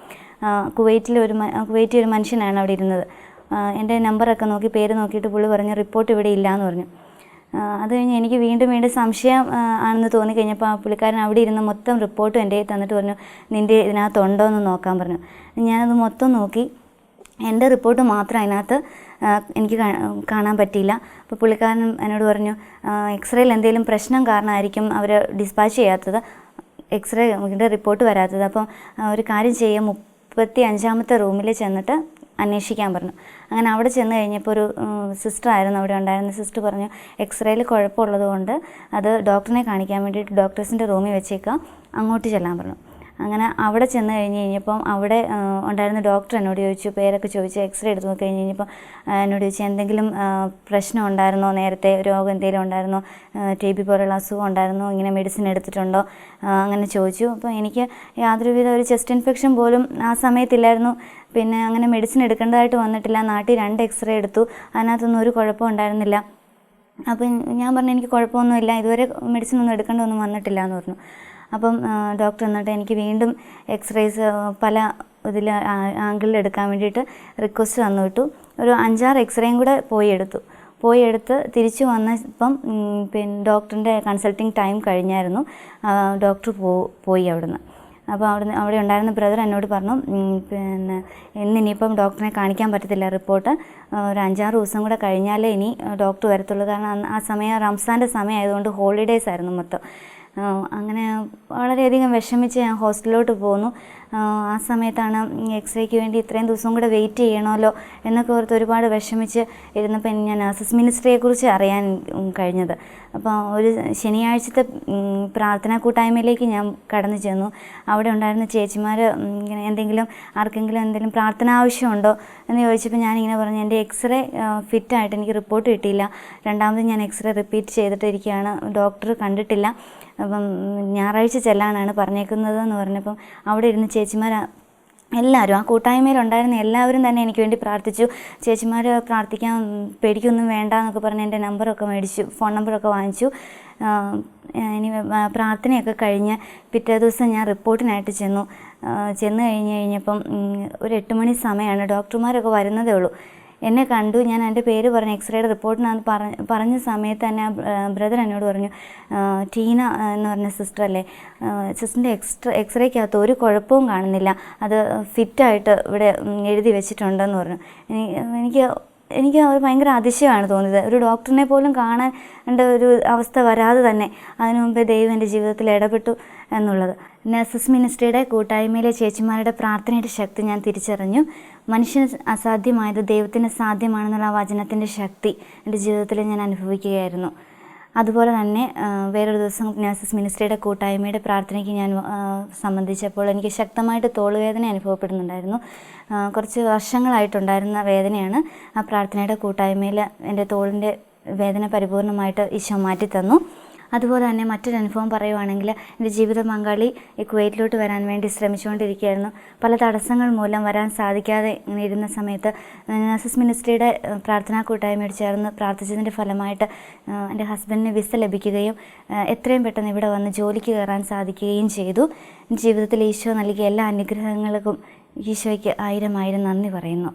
കുവൈറ്റിൽ ഒരു മനുഷ്യനാണ് അവിടെ ഇരുന്നത്. എൻ്റെ നമ്പറൊക്കെ നോക്കി പേര് നോക്കിയിട്ട് പുള്ളി പറഞ്ഞു, റിപ്പോർട്ട് ഇവിടെ ഇല്ല എന്ന് പറഞ്ഞു. അത് കഴിഞ്ഞ് എനിക്ക് വീണ്ടും സംശയം ആണെന്ന് തോന്നിക്കഴിഞ്ഞപ്പോൾ ആ പുള്ളിക്കാരൻ അവിടെ ഇരുന്ന് മൊത്തം റിപ്പോർട്ടും എൻ്റെ തന്നിട്ട് പറഞ്ഞു, നിൻ്റെ ഇതിനകത്തുണ്ടോ എന്ന് നോക്കാൻ പറഞ്ഞു. ഞാനത് മൊത്തം നോക്കി, എൻ്റെ റിപ്പോർട്ട് മാത്രം അതിനകത്ത് എനിക്ക് കാണാൻ പറ്റിയില്ല. അപ്പോൾ പുള്ളിക്കാരൻ എന്നോട് പറഞ്ഞു, എക്സ്റേയിൽ എന്തെങ്കിലും പ്രശ്നം കാരണമായിരിക്കും അവർ ഡിസ്പാച്ച് ചെയ്യാത്തത്, എക്സ്റേ റിപ്പോർട്ട് വരാത്തത്. അപ്പം ഒരു കാര്യം ചെയ്യുക, 35ാമത്തെ റൂമിൽ ചെന്നിട്ട് അന്വേഷിക്കാൻ പറഞ്ഞു. അങ്ങനെ അവിടെ ചെന്ന് കഴിഞ്ഞപ്പോൾ ഒരു സിസ്റ്ററായിരുന്നു അവിടെ ഉണ്ടായിരുന്ന. സിസ്റ്റർ പറഞ്ഞു എക്സ്റേയിൽ കുഴപ്പമുള്ളത് കൊണ്ട് അത് ഡോക്ടറിനെ കാണിക്കാൻ വേണ്ടിയിട്ട് ഡോക്ടേഴ്സിൻ്റെ റൂമിൽ വെച്ചേക്കാം, അങ്ങോട്ട് ചെല്ലാൻ പറഞ്ഞു. അങ്ങനെ അവിടെ ചെന്ന് കഴിഞ്ഞപ്പം അവിടെ ഉണ്ടായിരുന്ന ഡോക്ടർ എന്നോട് ചോദിച്ചു, പേരൊക്കെ ചോദിച്ചു. എക്സ്റേ എടുത്ത് നോക്കി കഴിഞ്ഞപ്പോൾ എന്നോട് ചോദിച്ചു എന്തെങ്കിലും പ്രശ്നം ഉണ്ടായിരുന്നോ, നേരത്തെ രോഗം എന്തെങ്കിലും ഉണ്ടായിരുന്നോ, TB പോലുള്ള അസുഖം ഉണ്ടായിരുന്നോ, ഇങ്ങനെ മെഡിസിൻ എടുത്തിട്ടുണ്ടോ, അങ്ങനെ ചോദിച്ചു. അപ്പോൾ എനിക്ക് യാതൊരുവിധ ഒരു ചെസ്റ്റ് ഇൻഫെക്ഷൻ പോലും ആ സമയത്തില്ലായിരുന്നു. പിന്നെ അങ്ങനെ മെഡിസിൻ എടുക്കേണ്ടതായിട്ട് വന്നിട്ടില്ല. നാട്ടിൽ 2 എക്സ്റേ എടുത്തു, അതിനകത്തൊന്നും ഒരു കുഴപ്പം ഉണ്ടായിരുന്നില്ല. അപ്പം ഞാൻ പറഞ്ഞു എനിക്ക് കുഴപ്പമൊന്നുമില്ല, ഇതുവരെ മെഡിസിൻ ഒന്നും എടുക്കേണ്ടതൊന്നും വന്നിട്ടില്ല എന്ന് പറഞ്ഞു. അപ്പം ഡോക്ടർ എന്നിട്ട് എനിക്ക് വീണ്ടും എക്സ്റേസ് പല ഇതിൽ ആംഗിളിൽ എടുക്കാൻ വേണ്ടിയിട്ട് റിക്വസ്റ്റ് തന്നു വിട്ടു. ഒരു 5-6 എക്സ്റേയും കൂടെ പോയി എടുത്ത് തിരിച്ചു വന്നപ്പം പിന്നെ ഡോക്ടറിൻ്റെ കൺസൾട്ടിങ് ടൈം കഴിഞ്ഞായിരുന്നു. ഡോക്ടർ പോയി അവിടുന്ന്. അപ്പോൾ അവിടെ ഉണ്ടായിരുന്ന ബ്രദർ എന്നോട് പറഞ്ഞു പിന്നെ ഇന്നിനിയിപ്പം ഡോക്ടറിനെ കാണിക്കാൻ പറ്റത്തില്ല, റിപ്പോർട്ട് ഒരു 5-6 ദിവസം കൂടെ കഴിഞ്ഞാലേ ഇനി ഡോക്ടർ വരത്തുള്ളൂ. കാരണം ആ സമയം റംസാൻ്റെ സമയം ആയതുകൊണ്ട് ഹോളിഡേയ്സ് ആയിരുന്നു മൊത്തം. അങ്ങനെ വളരെയധികം വിഷമിച്ച് ഞാൻ ഹോസ്റ്റലിലോട്ട് പോന്നു. ആ സമയത്താണ് എക്സ്റേക്ക് വേണ്ടി ഇത്രയും ദിവസം കൂടെ വെയിറ്റ് ചെയ്യണമല്ലോ എന്നൊക്കെ ഓർത്ത് ഒരുപാട് വിഷമിച്ച് ഇരുന്നപ്പോൾ ഞാൻ നഴ്സസ് മിനിസ്ട്രിയെക്കുറിച്ച് അറിയാൻ കഴിഞ്ഞത്. അപ്പോൾ ഒരു ശനിയാഴ്ചത്തെ പ്രാർത്ഥനാ കൂട്ടായ്മയിലേക്ക് ഞാൻ കടന്നു ചെന്നു. അവിടെ ഉണ്ടായിരുന്ന ചേച്ചിമാർ ഇങ്ങനെ ആർക്കെങ്കിലും എന്തെങ്കിലും പ്രാർത്ഥന ആവശ്യമുണ്ടോ എന്ന് ചോദിച്ചപ്പോൾ ഞാനിങ്ങനെ പറഞ്ഞു എൻ്റെ എക്സ്റേ ഫിറ്റായിട്ട് എനിക്ക് റിപ്പോർട്ട് കിട്ടിയില്ല, രണ്ടാമത് ഞാൻ എക്സ്റേ റിപ്പീറ്റ് ചെയ്തിട്ടിരിക്കുകയാണ്, ഡോക്ടർ കണ്ടിട്ടില്ല, അപ്പം ഞായറാഴ്ച ചെല്ലാനാണ് പറഞ്ഞേക്കുന്നത് എന്ന് പറഞ്ഞപ്പം അവിടെ ഇരുന്ന് ചേച്ചിമാർ എല്ലാവരും ആ കൂട്ടായ്മയിലുണ്ടായിരുന്ന എല്ലാവരും തന്നെ എനിക്ക് വേണ്ടി പ്രാർത്ഥിച്ചു. ചേച്ചിമാർ പ്രാർത്ഥിക്കാൻ പേടിക്കൊന്നും വേണ്ട എന്നൊക്കെ പറഞ്ഞ് എൻ്റെ നമ്പറൊക്കെ മേടിച്ചു, ഫോൺ നമ്പറൊക്കെ വാങ്ങിച്ചു. ഇനി പ്രാർത്ഥനയൊക്കെ കഴിഞ്ഞ് പിറ്റേ ദിവസം ഞാൻ റിപ്പോർട്ടിനായിട്ട് ചെന്നു കഴിഞ്ഞപ്പം ഒരു 8 മണി സമയമാണ്. ഡോക്ടർമാരൊക്കെ വരുന്നതേ ഉള്ളൂ. എന്നെ കണ്ടു, ഞാൻ എൻ്റെ പേര് പറഞ്ഞു, എക്സ്റേയുടെ റിപ്പോർട്ടിനകത്ത് പറഞ്ഞ സമയത്ത് തന്നെ ബ്രദർ എന്നോട് പറഞ്ഞു ടീന എന്ന് പറഞ്ഞ സിസ്റ്റർ അല്ലേ, സിസ്റ്ററിൻ്റെ എക്സ്റേക്കകത്ത് ഒരു കുഴപ്പവും കാണുന്നില്ല, അത് ഫിറ്റായിട്ട് ഇവിടെ എഴുതി വെച്ചിട്ടുണ്ടെന്ന് പറഞ്ഞു. എനിക്ക് ഭയങ്കര അതിശയമാണ് തോന്നിയത്. ഒരു ഡോക്ടറിനെ പോലും കാണേണ്ട ഒരു അവസ്ഥ വരാതെ തന്നെ അതിനു മുമ്പേ ദൈവം എൻ്റെ ജീവിതത്തിൽ ഇടപെട്ടു എന്നുള്ളത്. നഴ്സസ് മിനിസ്ട്രിയുടെ കൂട്ടായ്മയിലെ ചേച്ചിമാരുടെ പ്രാർത്ഥനയുടെ ശക്തി ഞാൻ തിരിച്ചറിഞ്ഞു. മനുഷ്യന് അസാധ്യമായത് ദൈവത്തിന് സാധ്യമാണെന്നുള്ള വചനത്തിൻ്റെ ശക്തി എൻ്റെ ജീവിതത്തിൽ ഞാൻ അനുഭവിക്കുകയായിരുന്നു. അതുപോലെ തന്നെ വേറൊരു ദിവസം നഴ്സസ് മിനിസ്ട്രിയുടെ കൂട്ടായ്മയുടെ പ്രാർത്ഥനയ്ക്ക് ഞാൻ സംബന്ധിച്ചപ്പോൾ എനിക്ക് ശക്തമായിട്ട് തോളുവേദന അനുഭവപ്പെടുന്നുണ്ടായിരുന്നു. കുറച്ച് വർഷങ്ങളായിട്ടുണ്ടായിരുന്ന വേദനയാണ്. ആ പ്രാർത്ഥനയുടെ കൂട്ടായ്മയിൽ എൻ്റെ തോളിൻ്റെ വേദന പരിപൂർണമായിട്ട് ഈശോ മാറ്റിത്തന്നു. അതുപോലെ തന്നെ മറ്റൊരു അനുഭവം പറയുവാണെങ്കിൽ എൻ്റെ ജീവിത പങ്കാളി കുവൈറ്റിലോട്ട് വരാൻ വേണ്ടി ശ്രമിച്ചുകൊണ്ടിരിക്കുകയായിരുന്നു. പല തടസ്സങ്ങൾ മൂലം വരാൻ സാധിക്കാതെ ഇങ്ങനെ ഇരുന്ന സമയത്ത് നഴ്സസ് മിനിസ്ട്രിയുടെ പ്രാർത്ഥനാ കൂട്ടായ്മയോട് ചേർന്ന് പ്രാർത്ഥിച്ചതിൻ്റെ ഫലമായിട്ട് എൻ്റെ ഹസ്ബൻഡിന് വിസ ലഭിക്കുകയും എത്രയും പെട്ടെന്ന് ഇവിടെ വന്ന് ജോലിക്ക് കയറാൻ സാധിക്കുകയും ചെയ്തു. ജീവിതത്തിൽ ഈശോ നൽകിയ എല്ലാ അനുഗ്രഹങ്ങൾക്കും ഈശോയ്ക്ക് 1000 നന്ദി പറയുന്നു.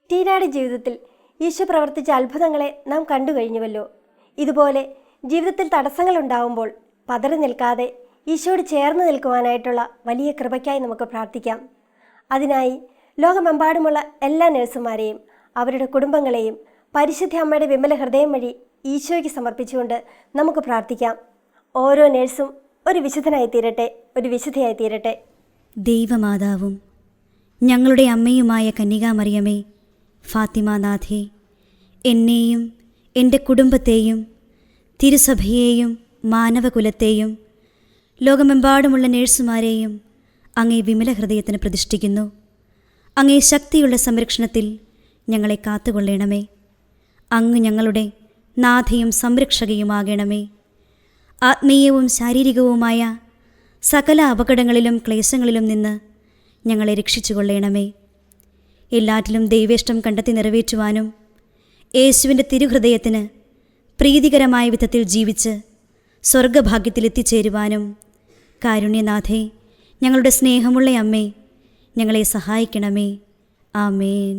ടീനയുടെ ജീവിതത്തിൽ ഈശോ പ്രവർത്തിച്ച അത്ഭുതങ്ങളെ നാം കണ്ടു കഴിഞ്ഞുവല്ലോ. ഇതുപോലെ ജീവിതത്തിൽ തടസ്സങ്ങൾ ഉണ്ടാവുമ്പോൾ പതറി നിൽക്കാതെ ഈശോയോട് ചേർന്ന് നിൽക്കുവാനായിട്ടുള്ള വലിയ കൃപയ്ക്കായി നമുക്ക് പ്രാർത്ഥിക്കാം. അതിനായി ലോകമെമ്പാടുമുള്ള എല്ലാ നഴ്സുമാരെയും അവരുടെ കുടുംബങ്ങളെയും പരിശുദ്ധ അമ്മയുടെ വിമല ഹൃദയം വഴി ഈശോയ്ക്ക് സമർപ്പിച്ചുകൊണ്ട് നമുക്ക് പ്രാർത്ഥിക്കാം. ഓരോ നഴ്സും ഒരു വിശുദ്ധനായി തീരട്ടെ, ഒരു വിശുദ്ധയായി തീരട്ടെ. ദൈവമാതാവും ഞങ്ങളുടെ അമ്മയുമായ കന്യകാമറിയമേ, ഫാത്തിമാനാഥേ, എന്നെയും എൻ്റെ കുടുംബത്തെയും തിരുസഭയെയും മാനവകുലത്തെയും ലോകമെമ്പാടുമുള്ള നേഴ്സുമാരെയും അങ്ങേ വിമല ഹൃദയത്തിന് പ്രതിഷ്ഠിക്കുന്നു. അങ്ങേ ശക്തിയുള്ള സംരക്ഷണത്തിൽ ഞങ്ങളെ കാത്തുകൊള്ളണമേ. അങ്ങ് ഞങ്ങളുടെ നാഥയും സംരക്ഷകയുമാകണമേ. ആത്മീയവും ശാരീരികവുമായ സകല അപകടങ്ങളിലും ക്ലേശങ്ങളിലും നിന്ന് ഞങ്ങളെ രക്ഷിച്ചുകൊള്ളണമേ. എല്ലാറ്റിലും ദൈവേഷ്ടം കണ്ടെത്തി നിറവേറ്റുവാനും യേശുവിൻ്റെ തിരുഹൃദയത്തിന് പ്രീതികരമായ വിധത്തിൽ ജീവിച്ച് സ്വർഗഭാഗ്യത്തിൽ എത്തിച്ചേരുവാനും കാരുണ്യനാഥേ, ഞങ്ങളുടെ സ്നേഹമുള്ള അമ്മേ, ഞങ്ങളെ സഹായിക്കണമേ. ആമേൻ.